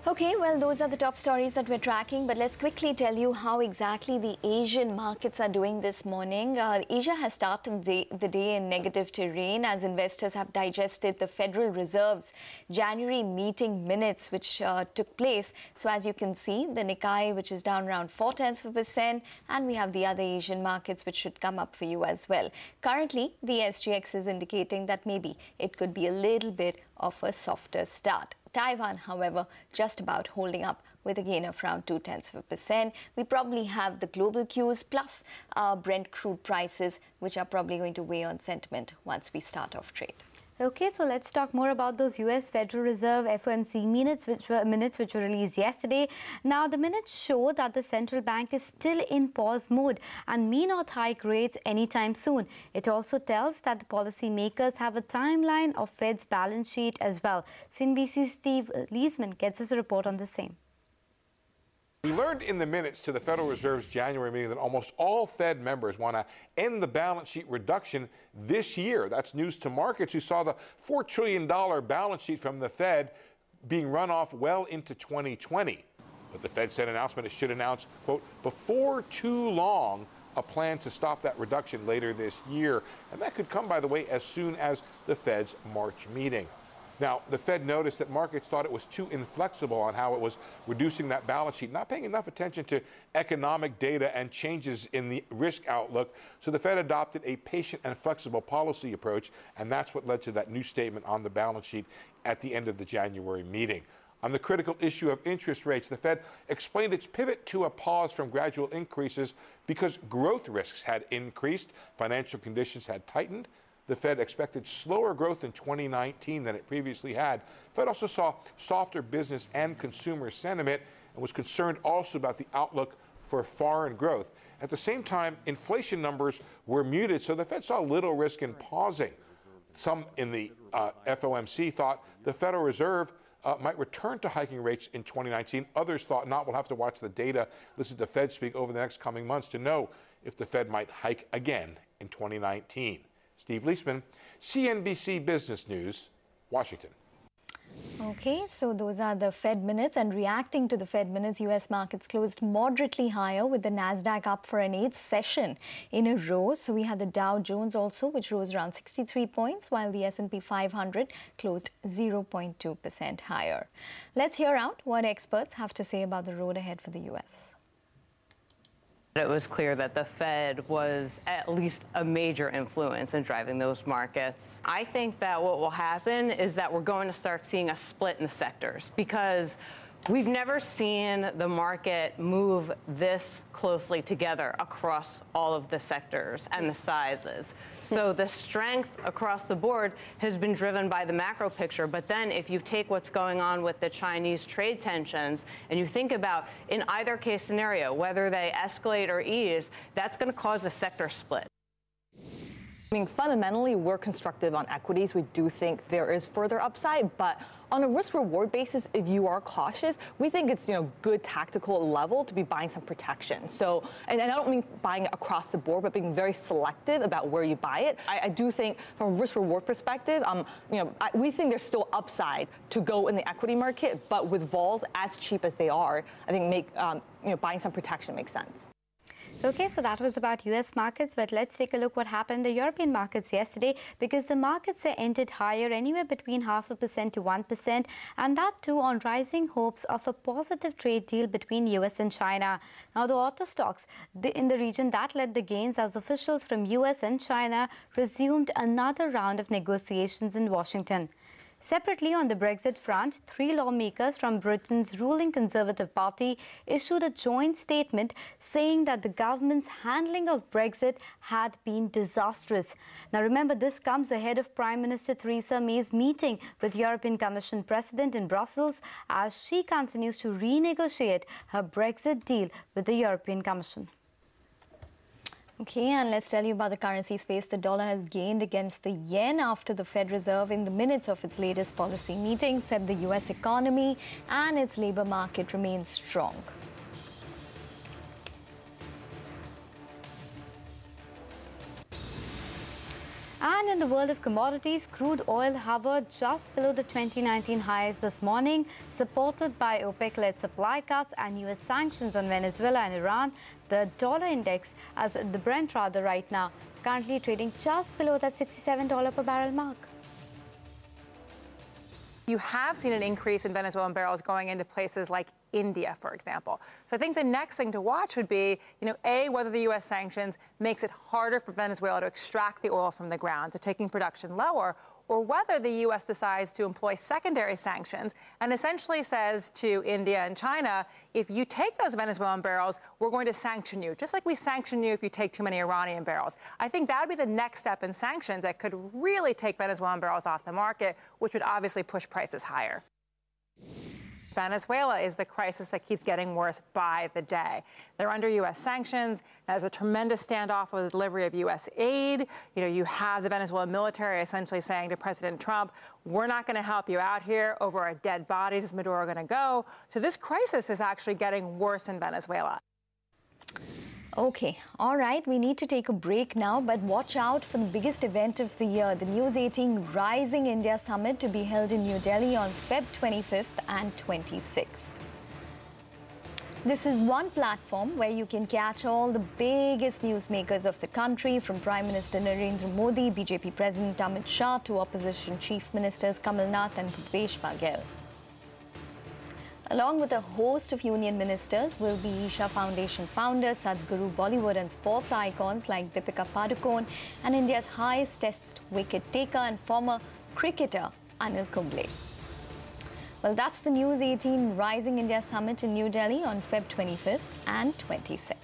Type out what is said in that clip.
Okay, well, those are the top stories that we're tracking, but let's quickly tell you how exactly the Asian markets are doing this morning. Asia has started the day in negative terrain as investors have digested the Federal Reserve's January meeting minutes, which took place. So as you can see, the Nikkei, which is down around 0.4%, and we have the other Asian markets, which should come up for you as well. Currently, the SGX is indicating that maybe it could be a little bit of a softer start. Taiwan, however, just about holding up with a gain of around 0.2%. We probably have the global cues plus Brent crude prices, which are probably going to weigh on sentiment once we start off trade. Okay, so let's talk more about those U.S. Federal Reserve FOMC minutes which were released yesterday. Now, the minutes show that the central bank is still in pause mode and may not hike rates anytime soon. It also tells that the policymakers have a timeline of Fed's balance sheet as well. CNBC's Steve Leisman gets us a report on the same. We learned in the minutes to the Federal Reserve's January meeting that almost all Fed members want to end the balance sheet reduction this year. That's news to markets who saw the $4 trillion balance sheet from the Fed being run off well into 2020. But the Fed said announcement it should announce, quote, before too long, a plan to stop that reduction later this year. And that could come, by the way, as soon as the Fed's March meeting. Now, the Fed noticed that markets thought it was too inflexible on how it was reducing that balance sheet, not paying enough attention to economic data and changes in the risk outlook. So the Fed adopted a patient and flexible policy approach, and that's what led to that new statement on the balance sheet at the end of the January meeting. On the critical issue of interest rates, the Fed explained its pivot to a pause from gradual increases because growth risks had increased, financial conditions had tightened. The Fed expected slower growth in 2019 than it previously had. The Fed also saw softer business and consumer sentiment and was concerned also about the outlook for foreign growth. At the same time, inflation numbers were muted, so the Fed saw little risk in pausing. Some in the FOMC thought the Federal Reserve might return to hiking rates in 2019. Others thought not. We'll have to watch the data, listen to Fed speak over the next coming months to know if the Fed might hike again in 2019. Steve Leisman, CNBC Business News, Washington. Okay, so those are the Fed minutes, and reacting to the Fed minutes, U.S. markets closed moderately higher with the Nasdaq up for an 8th session in a row. So we had the Dow Jones also, which rose around 63 points, while the S&P 500 closed 0.2% higher. Let's hear out what experts have to say about the road ahead for the U.S. It was clear that the Fed was at least a major influence in driving those markets. I think that what will happen is that we're going to start seeing a split in the sectors because we've never seen the market move this closely together across all of the sectors and the sizes. So the strength across the board has been driven by the macro picture. But then if you take what's going on with the Chinese trade tensions and you think about in either case scenario, whether they escalate or ease, that's going to cause a sector split. I mean, fundamentally, we're constructive on equities. We do think there is further upside, but on a risk-reward basis, if you are cautious, we think it's good tactical level to be buying some protection. So, and I don't mean buying it across the board, but being very selective about where you buy it. I do think, from a risk-reward perspective, we think there's still upside to go in the equity market, but with vols as cheap as they are, I think buying some protection makes sense. Okay, so that was about U.S. markets, but let's take a look what happened in the European markets yesterday, because the markets ended higher anywhere between 0.5% to 1%, and that too on rising hopes of a positive trade deal between U.S. and China. Now, the auto stocks in the region that led the gains as officials from U.S. and China resumed another round of negotiations in Washington. Separately, on the Brexit front, 3 lawmakers from Britain's ruling Conservative Party issued a joint statement saying that the government's handling of Brexit had been disastrous. Now, remember, this comes ahead of Prime Minister Theresa May's meeting with European Commission President in Brussels as she continues to renegotiate her Brexit deal with the European Commission. Okay, and let's tell you about the currency space. The dollar has gained against the yen after the Fed Reserve, in the minutes of its latest policy meeting, said the U.S. economy and its labor market remain strong. And in the world of commodities, crude oil hovered just below the 2019 highs this morning, supported by OPEC-led supply cuts and US sanctions on Venezuela and Iran. The dollar index, as the Brent rather right now, currently trading just below that $67 per barrel mark. You have seen an increase in Venezuelan barrels going into places like India, for example. So I think the next thing to watch would be, A, whether the U.S. sanctions makes it harder for Venezuela to extract the oil from the ground, so taking production lower, or whether the U.S. decides to employ secondary sanctions and essentially says to India and China, if you take those Venezuelan barrels, we're going to sanction you, just like we sanction you if you take too many Iranian barrels. I think that would be the next step in sanctions that could really take Venezuelan barrels off the market, which would obviously push prices higher. Venezuela is the crisis that keeps getting worse by the day. They're under U.S. sanctions. There's a tremendous standoff with the delivery of U.S. aid. You have the Venezuelan military essentially saying to President Trump, we're not going to help you out here. Over our dead bodies is Maduro going to go? So this crisis is actually getting worse in Venezuela. Okay, all right, we need to take a break now, but watch out for the biggest event of the year, the News 18 Rising India Summit to be held in New Delhi on Feb 25th and 26th. This is one platform where you can catch all the biggest newsmakers of the country, from Prime Minister Narendra Modi, BJP President Amit Shah to Opposition Chief Ministers Kamal Nath and Bhupesh Baghel. Along with a host of union ministers will be Isha Foundation founder, Sadhguru, Bollywood and sports icons like Deepika Padukone, and India's highest test wicket taker and former cricketer Anil Kumble. Well, that's the News 18 Rising India Summit in New Delhi on Feb 25th and 26th.